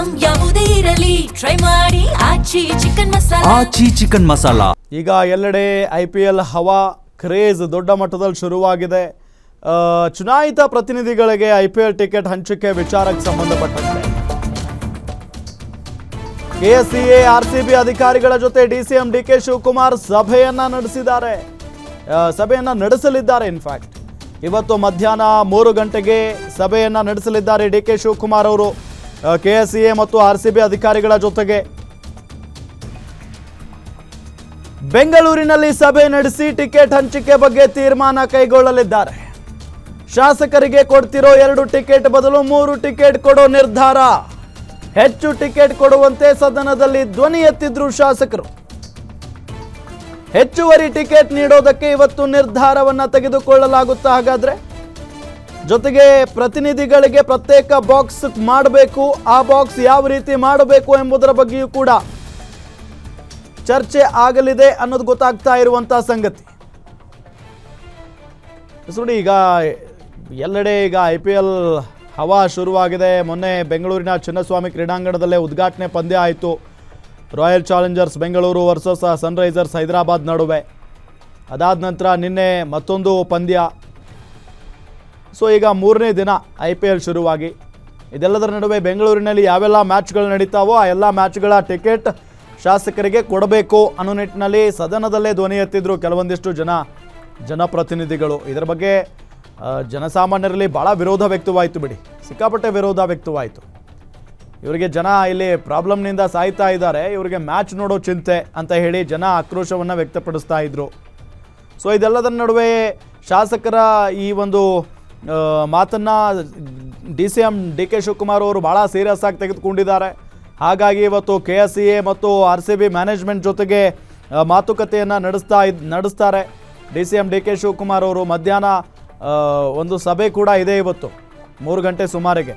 Item ಯಾವುದೇ ಇರಲಿ try ಮಾಡಿ ಆಚಿ ಚಿಕನ್ ಮಸಾಲಾ. ಈಗ ಎಲ್ಲೆಡೆ IPL ಹವಾ ಕ್ರೇಜ್ ದೊಡ್ಡ ಮಟ್ಟದಲ್ಲಿ ಶುರುವಾಗಿದೆ. ಚುನಾಯಿತ ಪ್ರತಿನಿಧಿಗಳಿಗೆ IPL ಟಿಕೆಟ್ ಹಂಚಿಕೆ ವಿಚಾರಕ್ಕೆ ಸಂಬಂಧಪಟ್ಟಂತೆ KCA RCB ಅಧಿಕಾರಿಗಳ ಜೊತೆ DCM DK ಶಿವಕುಮಾರ್ ಸಭೆಯನ್ನ ನಡೆಸಲಿದ್ದಾರೆ. ಇನ್ಫ್ಯಾಕ್ಟ್ ಇವತ್ತು ಮಧ್ಯಾಹ್ನ 3 ಗಂಟೆಗೆ ಸಭೆಯನ್ನ ನಡೆಸಲಿದ್ದಾರೆ DK ಶಿವಕುಮಾರ್ ಅವರು KCA ಮತ್ತು RCB ಅಧಿಕಾರಿಗಳ ಜೊತೆಗೆ. ಬೆಂಗಳೂರಿನಲ್ಲಿ ಸಭೆ ನಡೆಸಿ ಟಿಕೆಟ್ ಹಂಚಿಕೆ ಬಗ್ಗೆ ತೀರ್ಮಾನ ಕೈಗೊಳ್ಳಲಿದ್ದಾರೆ. ಶಾಸಕರಿಗೆ ಕೊಡ್ತಿರೋ 2 ಟಿಕೆಟ್ ಬದಲು 3 ಟಿಕೆಟ್ ಕೊಡೋ ನಿರ್ಧಾರ. ಹೆಚ್ಚು ಟಿಕೆಟ್ ಕೊಡುವಂತೆ ಸದನದಲ್ಲಿ ಧ್ವನಿ ಎತ್ತಿದ್ರು ಶಾಸಕರು. ಹೆಚ್ಚುವರಿ ಟಿಕೆಟ್ ನೀಡೋದಕ್ಕೆ ಇವತ್ತು ನಿರ್ಧಾರವನ್ನ ತೆಗೆದುಕೊಳ್ಳಲಾಗುತ್ತಾ ಹಾಗಾದ್ರೆ? ಜೊತೆಗೆ ಪ್ರತಿನಿಧಿಗಳಿಗೆ ಪ್ರತ್ಯೇಕ ಬಾಕ್ಸ್ ಮಾಡಬೇಕು, ಆ ಬಾಕ್ಸ್ ಯಾವ ರೀತಿ ಮಾಡಬೇಕು ಎಂಬುದರ ಬಗ್ಗೆಯೂ ಕೂಡ ಚರ್ಚೆ ಆಗಲಿದೆ ಅನ್ನೋದು ಗೊತ್ತಾಗ್ತಾ ಇರುವಂತಹ ಸಂಗತಿ. ನೋಡಿ, ಈಗ ಎಲ್ಲೆಡೆ ಈಗ IPL ಹವಾ ಶುರುವಾಗಿದೆ. ಮೊನ್ನೆ ಬೆಂಗಳೂರಿನ ಚಿನ್ನಸ್ವಾಮಿ ಕ್ರೀಡಾಂಗಣದಲ್ಲೇ ಉದ್ಘಾಟನೆ ಪಂದ್ಯ ಆಯಿತು. Royal Challengers Bengaluru versus Sunrisers Hyderabad ನಡುವೆ. ಅದಾದ ನಂತರ ನಿನ್ನೆ ಮತ್ತೊಂದು ಪಂದ್ಯ. ಸೊ ಈಗ 3ನೇ ದಿನ IPL ಶುರುವಾಗಿ, ಇದೆಲ್ಲದರ ನಡುವೆ ಬೆಂಗಳೂರಿನಲ್ಲಿ ಯಾವೆಲ್ಲ ಮ್ಯಾಚ್ಗಳು ನಡೀತಾವೋ ಆ ಎಲ್ಲ ಮ್ಯಾಚ್ಗಳ ಟಿಕೆಟ್ ಶಾಸಕರಿಗೆ ಕೊಡಬೇಕು ಅನ್ನೋ ನಿಟ್ಟಿನಲ್ಲಿ ಸದನದಲ್ಲೇ ಧ್ವನಿ ಎತ್ತಿದ್ರು ಕೆಲವೊಂದಿಷ್ಟು ಜನಪ್ರತಿನಿಧಿಗಳು. ಇದರ ಬಗ್ಗೆ ಜನಸಾಮಾನ್ಯರಲ್ಲಿ ಭಾಳ ವಿರೋಧ ವ್ಯಕ್ತವಾಯಿತು. ಬಿಡಿ, ಸಿಕ್ಕಾಪಟ್ಟೆ ವಿರೋಧ ವ್ಯಕ್ತವಾಯಿತು. ಇವರಿಗೆ ಜನ ಇಲ್ಲಿ ಪ್ರಾಬ್ಲಮ್ನಿಂದ ಸಾಯ್ತಾ ಇದ್ದಾರೆ, ಇವರಿಗೆ ಮ್ಯಾಚ್ ನೋಡೋ ಚಿಂತೆ ಅಂತ ಹೇಳಿ ಜನ ಆಕ್ರೋಶವನ್ನು ವ್ಯಕ್ತಪಡಿಸ್ತಾ ಇದ್ರು. ಸೊ ಇದೆಲ್ಲದರ ನಡುವೆ ಶಾಸಕರ ಈ ಒಂದು ಮಾತನ್ನು DCM DK ಶಿವಕುಮಾರ್ ಅವರು ಭಾಳ ಸೀರಿಯಸ್ ಆಗಿ ತೆಗೆದುಕೊಂಡಿದ್ದಾರೆ. ಹಾಗಾಗಿ ಇವತ್ತು KCA ಮತ್ತು RCB ಮ್ಯಾನೇಜ್ಮೆಂಟ್ ಜೊತೆಗೆ ಮಾತುಕತೆಯನ್ನು ನಡೆಸ್ತಾರೆ DCM DK ಶಿವಕುಮಾರ್ ಅವರು. ಮಧ್ಯಾಹ್ನ ಒಂದು ಸಭೆ ಕೂಡ ಇದೆ ಇವತ್ತು 3 ಗಂಟೆ ಸುಮಾರಿಗೆ.